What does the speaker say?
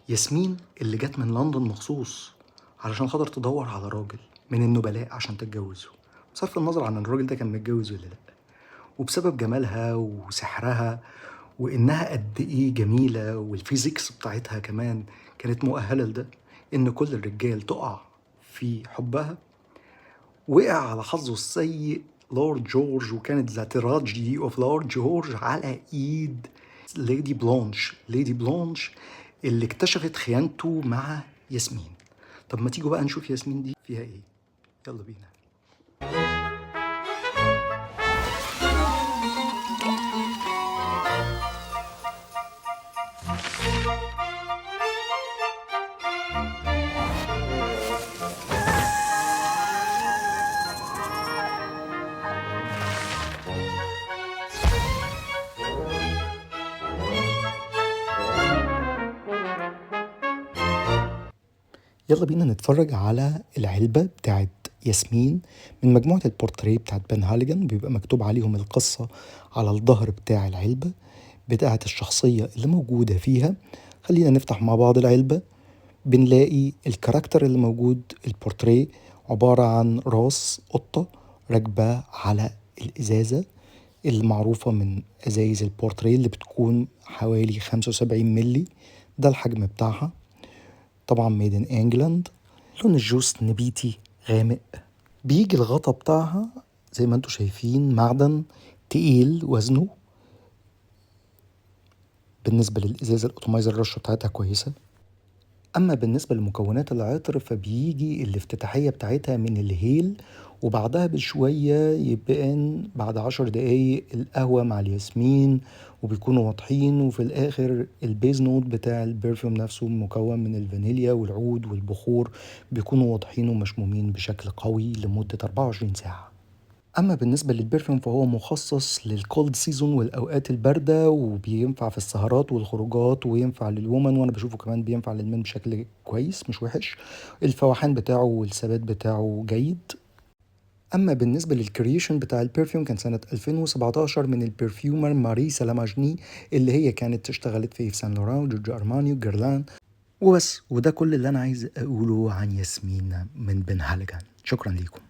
ياسمين اللي جت من لندن مخصوص علشان خاطر تدور على راجل من النبلاء عشان تتجوزه، بصرف النظر عن الراجل ده كان متجوز ولا لأ. وبسبب جمالها وسحرها وإنها قد إيه جميلة، والفيزيكس بتاعتها كمان كانت مؤهلة لده، إن كل الرجال تقع في حبها. وقع على حظه السيء لورد جورج، وكانت ذا تراجيدي اوف لورد جورج على ايد ليدي بلانش اللي اكتشفت خيانته مع ياسمين. طب ما تيجوا بقى نشوف ياسمين دي فيها ايه. يلا بينا. يلا بينا نتفرج على العلبة بتاعت ياسمين من مجموعة البورتريه بتاعت بن هاليجان. بيبقى مكتوب عليهم القصة على الظهر بتاع العلبة بتاعت الشخصية اللي موجودة فيها. خلينا نفتح مع بعض العلبة. بنلاقي الكاركتر اللي موجود، البورتريه عبارة عن راس قطة راكبة على الإزازة اللي معروفة من أزايز البورتريه اللي بتكون حوالي 75 ملي. ده الحجم بتاعها، طبعا ميد ان انجلاند. لون الجوس نبيتي غامق. بيجي الغطا بتاعها زي ما انتم شايفين معدن تقيل وزنه. بالنسبة للإزازة الأوتومايزر الرشة بتاعتها كويسة. أما بالنسبة لمكونات العطر فبيجي الافتتاحية بتاعتها من الهيل، وبعدها بشوية يبقى بعد 10 دقايق القهوة مع الياسمين وبيكونوا واضحين. وفي الآخر البيز نوت بتاع البرفيوم نفسه مكون من الفانيليا والعود والبخور، بيكونوا واضحين ومشمومين بشكل قوي لمدة 24 ساعة. اما بالنسبه للبرفيوم فهو مخصص للكولد سيزون والاوقات البارده، وبينفع في السهرات والخروجات، وينفع للومن، وانا بشوفه كمان بينفع للمن بشكل كويس مش وحش. الفواحان بتاعه والثبات بتاعه جيد. اما بالنسبه للكرييشن بتاع البرفيوم كان سنه 2017 من البرفيومر ماري سلاماجني، اللي هي كانت اشتغلت في سان لوران وجورجو ارماني وجيرلان وبس. وده كل اللي انا عايز اقوله عن ياسمين من بن هاليجان. شكرا ليكم.